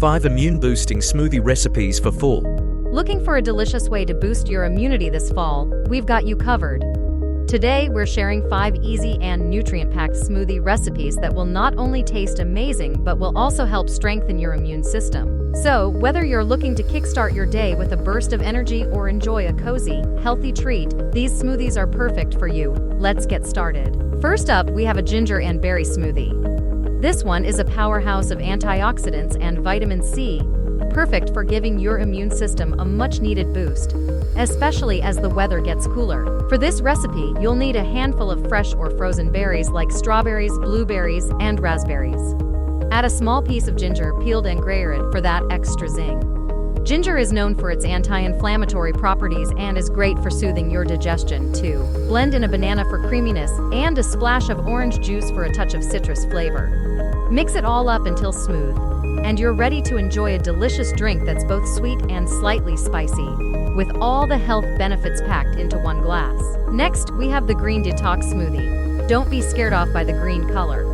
5 immune-boosting smoothie recipes for fall. Looking for a delicious way to boost your immunity this fall? We've got you covered. Today, we're sharing 5 easy and nutrient-packed smoothie recipes that will not only taste amazing but will also help strengthen your immune system. So, whether you're looking to kickstart your day with a burst of energy or enjoy a cozy, healthy treat, these smoothies are perfect for you. Let's get started. First up, we have a ginger and berry smoothie. This one is a powerhouse of antioxidants and vitamin C, perfect for giving your immune system a much-needed boost, especially as the weather gets cooler. For this recipe, you'll need a handful of fresh or frozen berries like strawberries, blueberries, and raspberries. Add a small piece of ginger, peeled and grated, for that extra zing. Ginger is known for its anti-inflammatory properties and is great for soothing your digestion, too. Blend in a banana for creaminess and a splash of orange juice for a touch of citrus flavor. Mix it all up until smooth, and you're ready to enjoy a delicious drink that's both sweet and slightly spicy, with all the health benefits packed into one glass. Next, we have the green detox smoothie. Don't be scared off by the green color.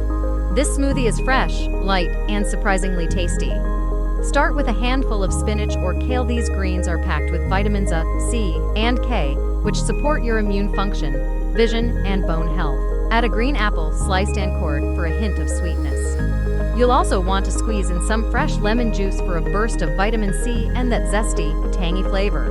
This smoothie is fresh, light, and surprisingly tasty. Start with a handful of spinach or kale. These greens are packed with vitamins A, C, and K, which support your immune function, vision, and bone health. Add a green apple, sliced and cored, for a hint of sweetness. You'll also want to squeeze in some fresh lemon juice for a burst of vitamin C and that zesty, tangy flavor.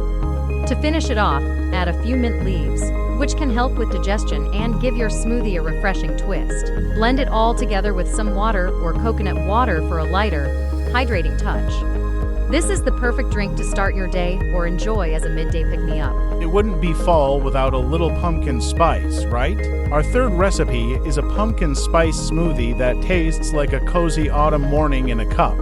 To finish it off, add a few mint leaves, which can help with digestion and give your smoothie a refreshing twist. Blend it all together with some water or coconut water for a lighter, hydrating touch. This is the perfect drink to start your day or enjoy as a midday pick-me-up. It wouldn't be fall without a little pumpkin spice, right? Our third recipe is a pumpkin spice smoothie that tastes like a cozy autumn morning in a cup.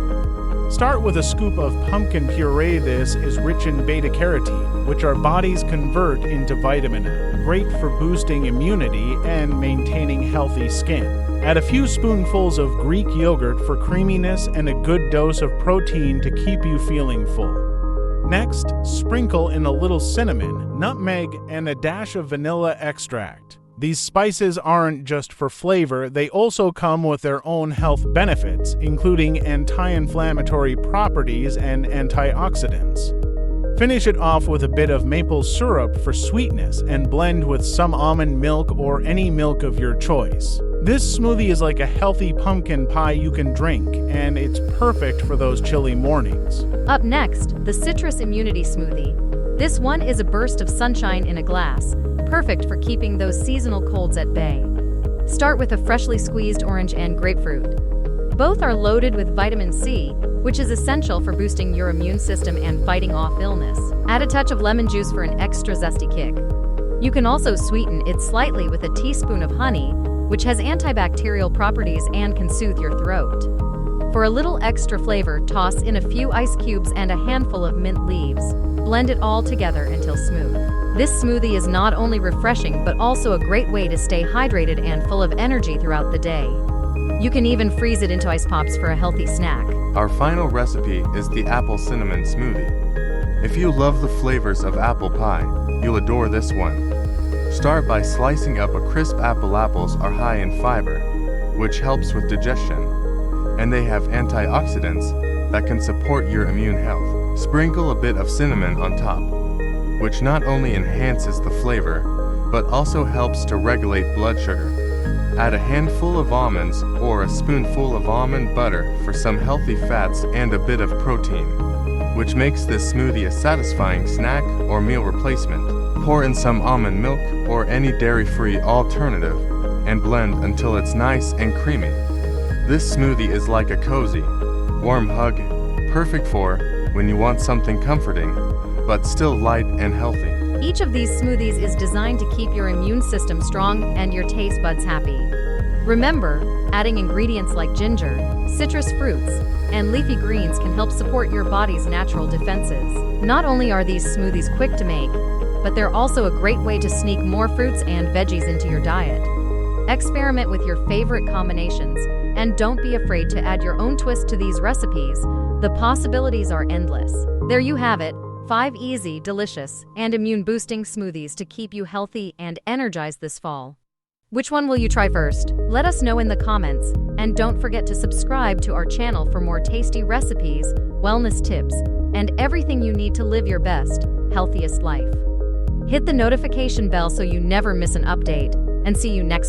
Start with a scoop of pumpkin puree. This is rich in beta-carotene, which our bodies convert into vitamin A, great for boosting immunity and maintaining healthy skin. Add a few spoonfuls of Greek yogurt for creaminess and a good dose of protein to keep you feeling full. Next, sprinkle in a little cinnamon, nutmeg, and a dash of vanilla extract. These spices aren't just for flavor, they also come with their own health benefits, including anti-inflammatory properties and antioxidants. Finish it off with a bit of maple syrup for sweetness and blend with some almond milk or any milk of your choice. This smoothie is like a healthy pumpkin pie you can drink, and it's perfect for those chilly mornings. Up next, the citrus immunity smoothie. This one is a burst of sunshine in a glass, perfect for keeping those seasonal colds at bay. Start with a freshly squeezed orange and grapefruit. Both are loaded with vitamin C, which is essential for boosting your immune system and fighting off illness. Add a touch of lemon juice for an extra zesty kick. You can also sweeten it slightly with a teaspoon of honey, which has antibacterial properties and can soothe your throat. For a little extra flavor, toss in a few ice cubes and a handful of mint leaves. Blend it all together until smooth. This smoothie is not only refreshing but also a great way to stay hydrated and full of energy throughout the day. You can even freeze it into ice pops for a healthy snack. Our final recipe is the apple cinnamon smoothie. If you love the flavors of apple pie, you'll adore this one. Start by slicing up a crisp apple. Apples are high in fiber, which helps with digestion, and they have antioxidants that can support your immune health. Sprinkle a bit of cinnamon on top, which not only enhances the flavor, but also helps to regulate blood sugar. Add a handful of almonds or a spoonful of almond butter for some healthy fats and a bit of protein, which makes this smoothie a satisfying snack or meal replacement. Pour in some almond milk or any dairy-free alternative and blend until it's nice and creamy. This smoothie is like a cozy, warm hug, perfect for when you want something comforting, but still light and healthy. Each of these smoothies is designed to keep your immune system strong and your taste buds happy. Remember, adding ingredients like ginger, citrus fruits, and leafy greens can help support your body's natural defenses. Not only are these smoothies quick to make, but they're also a great way to sneak more fruits and veggies into your diet. Experiment with your favorite combinations, and don't be afraid to add your own twist to these recipes. The possibilities are endless. There you have it, 5 easy, delicious, and immune-boosting smoothies to keep you healthy and energized this fall. Which one will you try first? Let us know in the comments, and don't forget to subscribe to our channel for more tasty recipes, wellness tips, and everything you need to live your best, healthiest life. Hit the notification bell so you never miss an update, and see you next